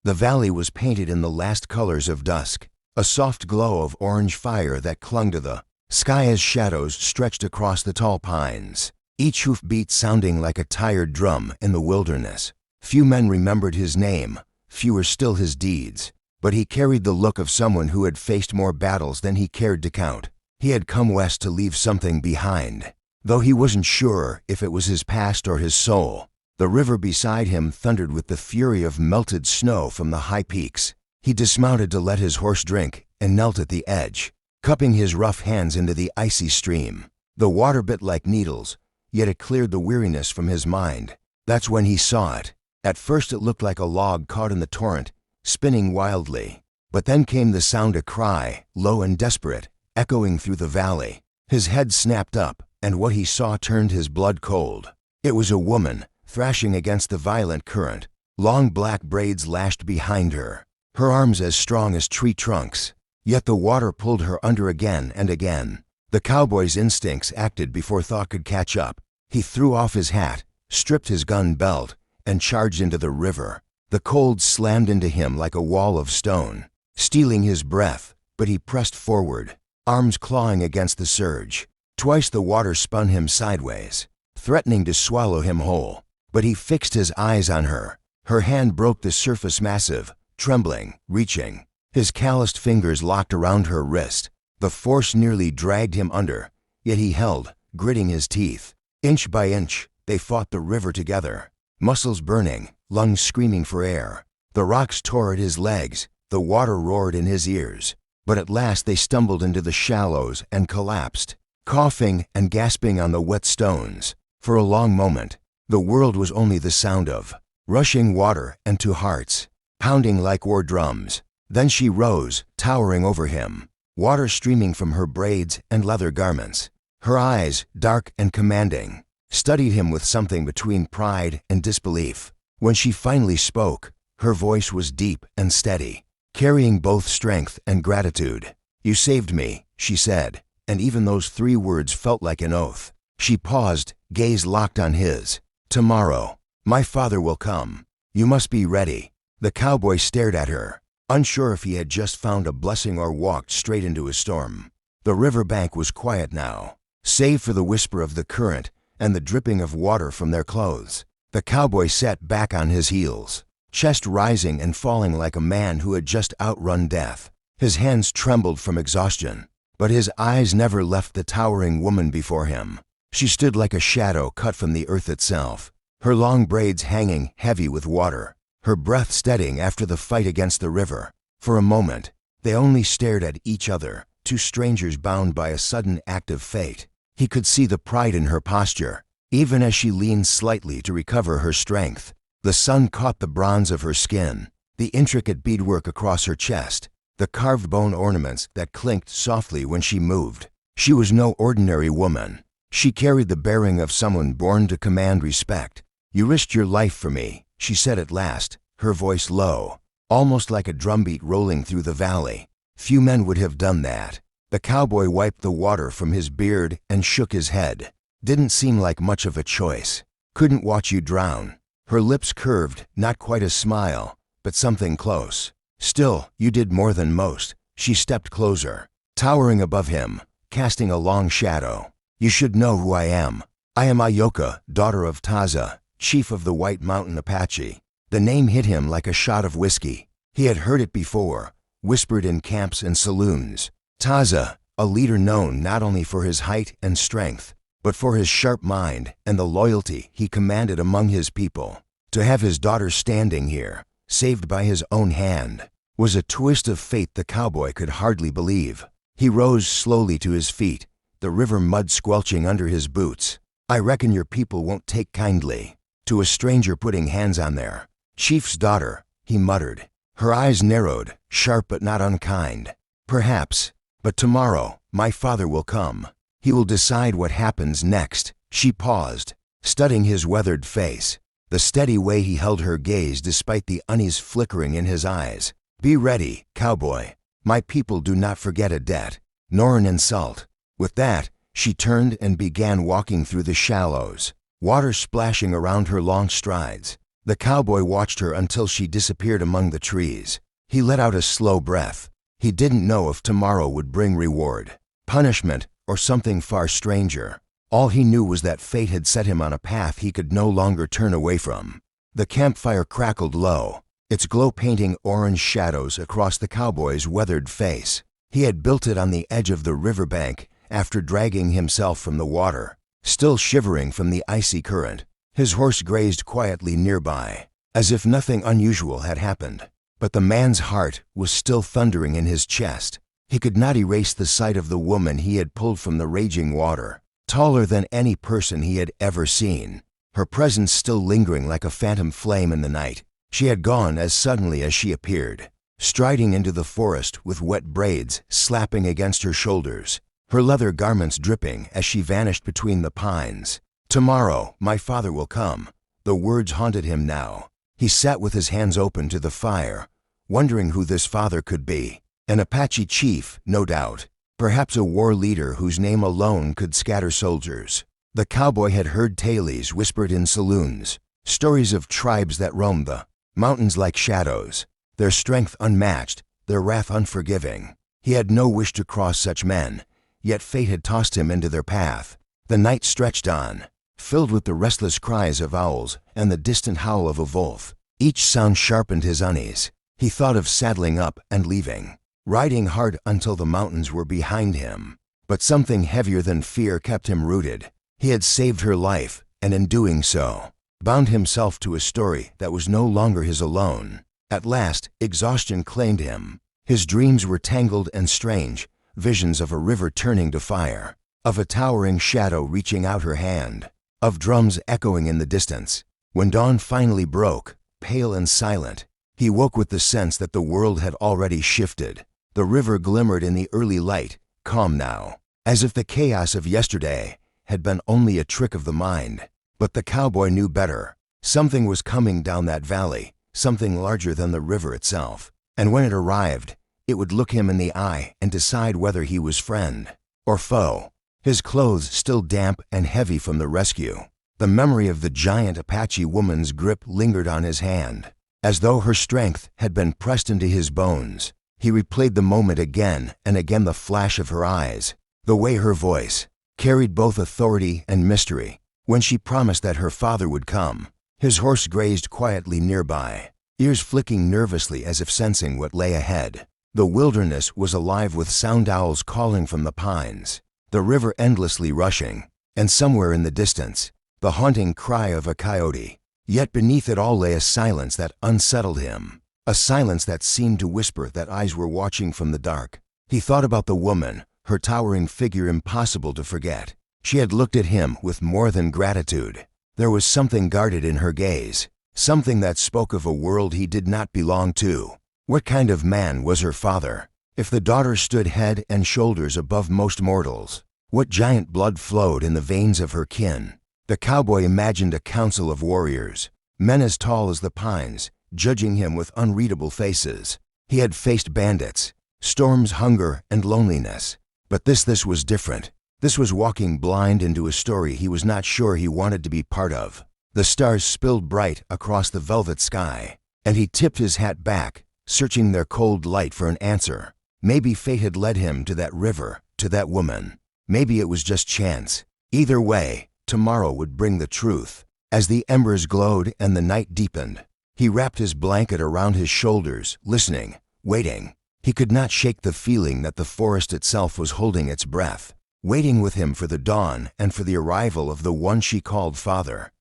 The valley was painted in the last colors of dusk, a soft glow of orange fire that clung to the sky as shadows stretched across the tall pines, each hoofbeat sounding like a tired drum in the wilderness. Few men remembered his name, fewer still his deeds, but he carried the look of someone who had faced more battles than he cared to count. He had come west to leave something behind, though he wasn't sure if it was his past or his soul. The river beside him thundered with the fury of melted snow from the high peaks. He dismounted to let his horse drink and knelt at the edge, cupping his rough hands into the icy stream. The water bit like needles, yet it cleared the weariness from his mind. That's when he saw it. At first it looked like a log caught in the torrent, spinning wildly. But then came the sound, a cry, low and desperate, echoing through the valley. His head snapped up, and what he saw turned his blood cold. It was a woman, thrashing against the violent current, long black braids lashed behind her, her arms as strong as tree trunks. Yet the water pulled her under again and again. The cowboy's instincts acted before thought could catch up. He threw off his hat, stripped his gun belt, and charged into the river. The cold slammed into him like a wall of stone, stealing his breath, but he pressed forward, arms clawing against the surge. Twice the water spun him sideways, threatening to swallow him whole. But he fixed his eyes on her. Her hand broke the surface, massive, trembling, reaching. His calloused fingers locked around her wrist. The force nearly dragged him under, yet he held, gritting his teeth. Inch by inch, they fought the river together, muscles burning, lungs screaming for air. The rocks tore at his legs, the water roared in his ears. But at last they stumbled into the shallows and collapsed, coughing and gasping on the wet stones. For a long moment, the world was only the sound of rushing water and two hearts, pounding like war drums. Then she rose, towering over him, water streaming from her braids and leather garments. Her eyes, dark and commanding, studied him with something between pride and disbelief. When she finally spoke, her voice was deep and steady, carrying both strength and gratitude. "You saved me," she said, and even those 3 words felt like an oath. She paused, gaze locked on his. "Tomorrow, my father will come. You must be ready." The cowboy stared at her, unsure if he had just found a blessing or walked straight into a storm. The riverbank was quiet now, save for the whisper of the current and the dripping of water from their clothes. The cowboy sat back on his heels, chest rising and falling like a man who had just outrun death. His hands trembled from exhaustion, but his eyes never left the towering woman before him. She stood like a shadow cut from the earth itself, her long braids hanging heavy with water, her breath steadying after the fight against the river. For a moment, they only stared at each other, 2 strangers bound by a sudden act of fate. He could see the pride in her posture, even as she leaned slightly to recover her strength. The sun caught the bronze of her skin, the intricate beadwork across her chest, the carved bone ornaments that clinked softly when she moved. She was no ordinary woman. She carried the bearing of someone born to command respect. "You risked your life for me," she said at last, her voice low, almost like a drumbeat rolling through the valley. "Few men would have done that." The cowboy wiped the water from his beard and shook his head. "Didn't seem like much of a choice. Couldn't watch you drown." Her lips curved, not quite a smile, but something close. "Still, you did more than most." She stepped closer, towering above him, casting a long shadow. "You should know who I am. I am Ayoka, daughter of Taza, chief of the White Mountain Apache." The name hit him like a shot of whiskey. He had heard it before, whispered in camps and saloons. Taza, a leader known not only for his height and strength, but for his sharp mind and the loyalty he commanded among his people. To have his daughter standing here, saved by his own hand, was a twist of fate the cowboy could hardly believe. He rose slowly to his feet, the river mud squelching under his boots. "I reckon your people won't take kindly to a stranger putting hands on their chief's daughter," he muttered. Her eyes narrowed, sharp but not unkind. "Perhaps, but tomorrow, my father will come. He will decide what happens next." She paused, studying his weathered face, the steady way he held her gaze despite the unease flickering in his eyes. "Be ready, cowboy. My people do not forget a debt, nor an insult." With that, she turned and began walking through the shallows, water splashing around her long strides. The cowboy watched her until she disappeared among the trees. He let out a slow breath. He didn't know if tomorrow would bring reward, punishment, or something far stranger. All he knew was that fate had set him on a path he could no longer turn away from. The campfire crackled low, its glow painting orange shadows across the cowboy's weathered face. He had built it on the edge of the riverbank after dragging himself from the water, still shivering from the icy current. His horse grazed quietly nearby, as if nothing unusual had happened. But the man's heart was still thundering in his chest. He could not erase the sight of the woman he had pulled from the raging water, taller than any person he had ever seen, her presence still lingering like a phantom flame in the night. She had gone as suddenly as she appeared, striding into the forest with wet braids slapping against her shoulders, her leather garments dripping as she vanished between the pines. "Tomorrow, my father will come." The words haunted him now. He sat with his hands open to the fire, wondering who this father could be. An Apache chief, no doubt. Perhaps a war leader whose name alone could scatter soldiers. The cowboy had heard tales whispered in saloons, stories of tribes that roamed the mountains like shadows, their strength unmatched, their wrath unforgiving. He had no wish to cross such men, yet fate had tossed him into their path. The night stretched on, filled with the restless cries of owls and the distant howl of a wolf. Each sound sharpened his unease. He thought of saddling up and leaving, riding hard until the mountains were behind him. But something heavier than fear kept him rooted. He had saved her life, and in doing so, bound himself to a story that was no longer his alone. At last, exhaustion claimed him. His dreams were tangled and strange, visions of a river turning to fire, of a towering shadow reaching out her hand, of drums echoing in the distance. When dawn finally broke, pale and silent, he woke with the sense that the world had already shifted. The river glimmered in the early light, calm now, as if the chaos of yesterday had been only a trick of the mind. But the cowboy knew better. Something was coming down that valley, something larger than the river itself. And when it arrived, it would look him in the eye and decide whether he was friend or foe. His clothes still damp and heavy from the rescue. The memory of the giant Apache woman's grip lingered on his hand, as though her strength had been pressed into his bones. He replayed the moment again and again, the flash of her eyes, the way her voice carried both authority and mystery. When she promised that her father would come, his horse grazed quietly nearby, ears flicking nervously as if sensing what lay ahead. The wilderness was alive with sound owls calling from the pines, the river endlessly rushing, and somewhere in the distance, the haunting cry of a coyote. Yet beneath it all lay a silence that unsettled him, a silence that seemed to whisper that eyes were watching from the dark. He thought about the woman, her towering figure impossible to forget. She had looked at him with more than gratitude. There was something guarded in her gaze, something that spoke of a world he did not belong to. What kind of man was her father? If the daughter stood head and shoulders above most mortals, what giant blood flowed in the veins of her kin? The cowboy imagined a council of warriors, men as tall as the pines, judging him with unreadable faces. He had faced bandits, storms, hunger, and loneliness. But this was different. This was walking blind into a story he was not sure he wanted to be part of. The stars spilled bright across the velvet sky, and he tipped his hat back, searching their cold light for an answer. Maybe fate had led him to that river, to that woman. Maybe it was just chance. Either way, tomorrow would bring the truth. As the embers glowed and the night deepened, he wrapped his blanket around his shoulders, listening, waiting. He could not shake the feeling that the forest itself was holding its breath, waiting with him for the dawn and for the arrival of the one she called father.